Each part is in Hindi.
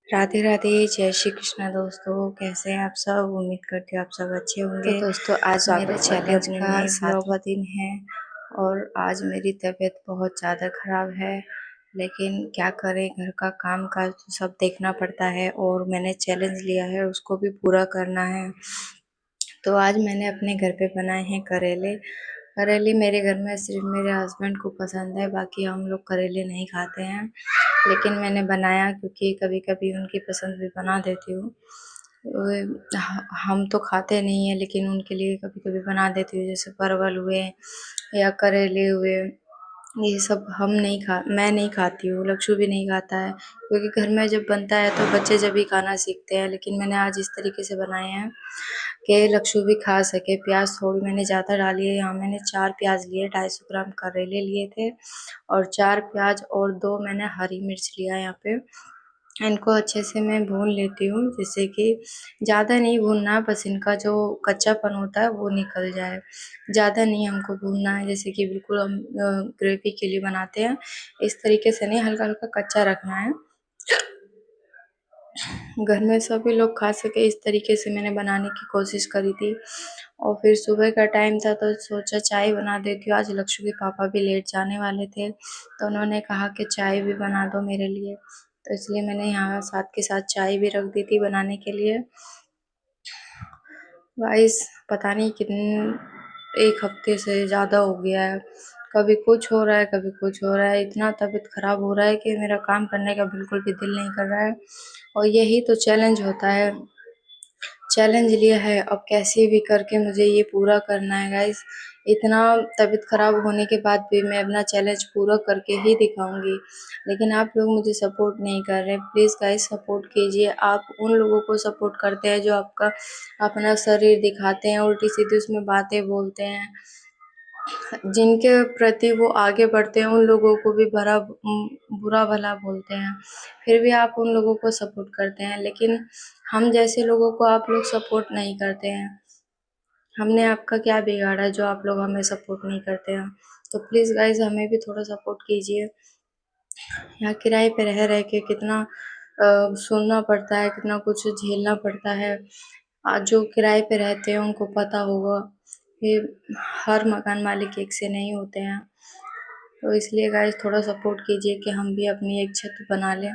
राधे राधे, जय श्री कृष्णा दोस्तों। कैसे हैं आप सब? उम्मीद करती हूँ आप सब अच्छे होंगे। तो दोस्तों आज मेरे चैलेंज अपने का नए ब्लॉग 7वां दिन है और आज मेरी तबीयत बहुत ज़्यादा ख़राब है, लेकिन क्या करें, घर का काम काज तो सब देखना पड़ता है और मैंने चैलेंज लिया है उसको भी पूरा करना है। तो आज मैंने अपने घर पे बनाए हैं करेले। करेले मेरे घर में सिर्फ मेरे हस्बैंड को पसंद है, बाकी हम लोग करेले नहीं खाते हैं। लेकिन मैंने बनाया क्योंकि कभी कभी उनकी पसंद भी बना देती हूँ। हम तो खाते नहीं हैं, लेकिन उनके लिए कभी कभी बना देती हूँ, जैसे परवल हुए या करेले हुए। ये सब मैं नहीं खाती हूँ, लक्षु भी नहीं खाता है, क्योंकि घर में जब बनता है तो बच्चे जब भी खाना सीखते हैं। लेकिन मैंने आज इस तरीके से बनाए हैं कि लक्षु भी खा सके। प्याज थोड़ी मैंने ज़्यादा डाली है, यहाँ मैंने 4 प्याज लिए, 250 ग्राम करेले लिए थे और 4 प्याज और 2 मैंने हरी मिर्च लिया। यहाँ पे इनको अच्छे से मैं भून लेती हूँ, जिससे कि ज़्यादा नहीं भूनना, बस इनका जो कच्चापन होता है वो निकल जाए। ज़्यादा नहीं हमको भूनना है, जैसे कि बिल्कुल हम ग्रेवी के लिए बनाते हैं इस तरीके से नहीं, हल्का हल्का कच्चा रखना है। घर में सभी लोग खा सके इस तरीके से मैंने बनाने की कोशिश करी थी। और फिर सुबह का टाइम था तो सोचा चाय बना देती हूँ। आज लक्ष्य के पापा भी लेट जाने वाले थे, तो उन्होंने कहा कि चाय भी बना दो मेरे लिए, तो इसलिए मैंने यहाँ साथ के साथ चाय भी रख दी थी बनाने के लिए। गाइस, पता नहीं कितने 1 हफ्ते से ज़्यादा हो गया है, कभी कुछ हो रहा है कभी कुछ हो रहा है। इतना तबीयत ख़राब हो रहा है कि मेरा काम करने का बिल्कुल भी दिल नहीं कर रहा है। और यही तो चैलेंज होता है, चैलेंज लिया है, अब कैसे भी करके मुझे ये पूरा करना है गाइस। इतना तबीयत ख़राब होने के बाद भी मैं अपना चैलेंज पूरा करके ही दिखाऊंगी। लेकिन आप लोग मुझे सपोर्ट नहीं कर रहे। प्लीज़ गाइस सपोर्ट कीजिए। आप उन लोगों को सपोर्ट करते हैं जो आपका अपना शरीर दिखाते हैं, उल्टी सीधी उसमें बातें बोलते हैं, जिनके प्रति वो आगे बढ़ते हैं उन लोगों को भी बुरा भला बोलते हैं, फिर भी आप उन लोगों को सपोर्ट करते हैं। लेकिन हम जैसे लोगों को आप लोग सपोर्ट नहीं करते हैं। हमने आपका क्या बिगाड़ा जो आप लोग हमें सपोर्ट नहीं करते हैं? तो प्लीज़ गाइज हमें भी थोड़ा सपोर्ट कीजिए। यहाँ किराए पे रह रह के कितना सुनना पड़ता है, कितना कुछ झेलना पड़ता है। आज जो किराए पे रहते हैं उनको पता होगा कि हर मकान मालिक एक से नहीं होते हैं। तो इसलिए गाइस थोड़ा सपोर्ट कीजिए कि हम भी अपनी एक छत बना लें।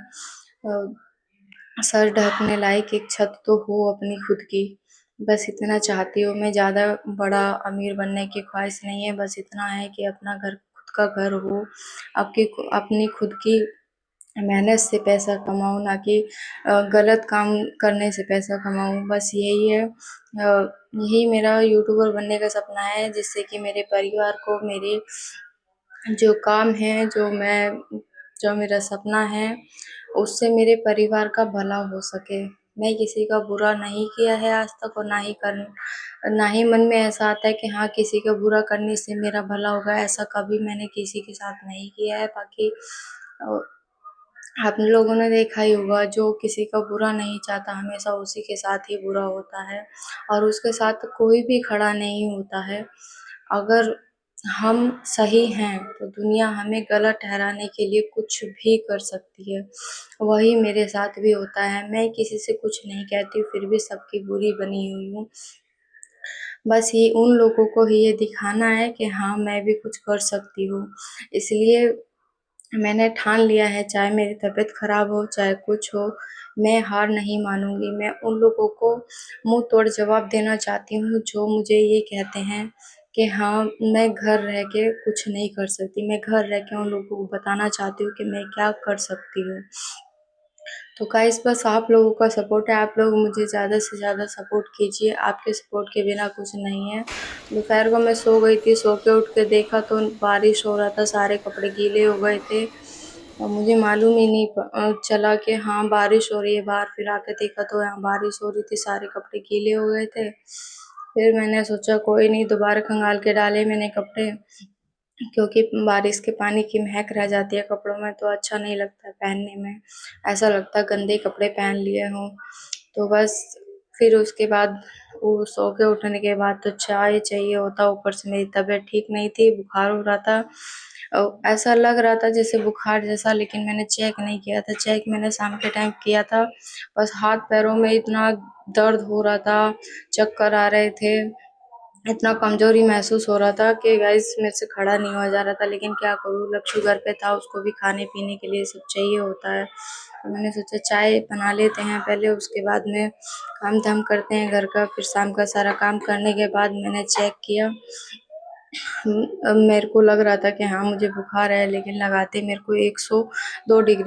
सर ढकने लायक एक छत तो हो अपनी खुद की, बस इतना चाहती हूँ मैं। ज़्यादा बड़ा अमीर बनने की ख्वाहिश नहीं है, बस इतना है कि अपना घर, खुद का घर हो, आपकी अपनी खुद की मेहनत से पैसा कमाऊँ, ना कि गलत काम करने से पैसा कमाऊँ। बस यही है, यही मेरा यूट्यूबर बनने का सपना है, जिससे कि मेरे परिवार को मेरे जो काम है, जो मेरा सपना है, उससे मेरे परिवार का भला हो सके। मैं किसी का बुरा नहीं किया है आज तक, और ना ही मन में ऐसा आता है कि हाँ, किसी का बुरा करने से मेरा भला होगा, ऐसा कभी मैंने किसी के साथ नहीं किया है। बाकी आप लोगों ने देखा ही होगा, जो किसी का बुरा नहीं चाहता हमेशा उसी के साथ ही बुरा होता है, और उसके साथ कोई भी खड़ा नहीं होता है। अगर हम सही हैं तो दुनिया हमें गलत ठहराने के लिए कुछ भी कर सकती है। वही मेरे साथ भी होता है। मैं किसी से कुछ नहीं कहती हूँ, फिर भी सबकी बुरी बनी हुई हूँ। बस ये उन लोगों को ही ये दिखाना है कि हाँ, मैं भी कुछ कर सकती हूँ। इसलिए मैंने ठान लिया है, चाहे मेरी तबीयत ख़राब हो, चाहे कुछ हो, मैं हार नहीं मानूँगी। मैं उन लोगों को मुँह तोड़ जवाब देना चाहती हूँ जो मुझे ये कहते हैं कि हाँ, मैं घर रह के कुछ नहीं कर सकती। मैं घर रह के उन लोगों को बताना चाहती हूँ कि मैं क्या कर सकती हूँ। तो गाइस बस आप लोगों का सपोर्ट है, आप लोग मुझे ज़्यादा से ज़्यादा सपोर्ट कीजिए। आपके सपोर्ट के बिना कुछ नहीं है। दोपहर को मैं सो गई थी, सो के उठ के देखा तो बारिश हो रहा था, सारे कपड़े गीले हो गए थे और मुझे मालूम ही नहीं चला कि हाँ, बारिश हो रही है बाहर। फिर आके देखा तो यहाँ बारिश हो रही थी, सारे कपड़े गीले हो गए थे। फिर मैंने सोचा कोई नहीं, दोबारा खंगाल के डाले मैंने कपड़े, क्योंकि बारिश के पानी की महक रह जाती है कपड़ों में तो अच्छा नहीं लगता है पहनने में, ऐसा लगता है गंदे कपड़े पहन लिए हों। तो बस फिर उसके बाद वो सो के उठने के बाद तो चाय चाहिए होता, ऊपर से मेरी तबीयत ठीक नहीं थी, बुखार हो रहा था। ऐसा लग रहा था जैसे बुखार जैसा, लेकिन मैंने चेक नहीं किया था। चेक मैंने शाम के टाइम किया था, बस हाथ-पैरों में इतना दर्द हो रहा था, चक्कर आ रहे थे, इतना कमज़ोरी महसूस हो रहा था कि गाइस मेरे से खड़ा नहीं हुआ जा रहा था। लेकिन क्या करूँ, लक्षु घर पे था, उसको भी खाने-पीने के लिए सब चाहिए होता है। तो मैंने सोचा चाय बना लेते हैं पहले, उसके बाद में काम-धाम करते हैं घर का। फिर शाम का सारा काम करने के बाद मैंने चेक किया। मेरे को लग रहा था कि हाँ, मुझे बुखार है, लेकिन लगाते मेरे को 102 डिग्री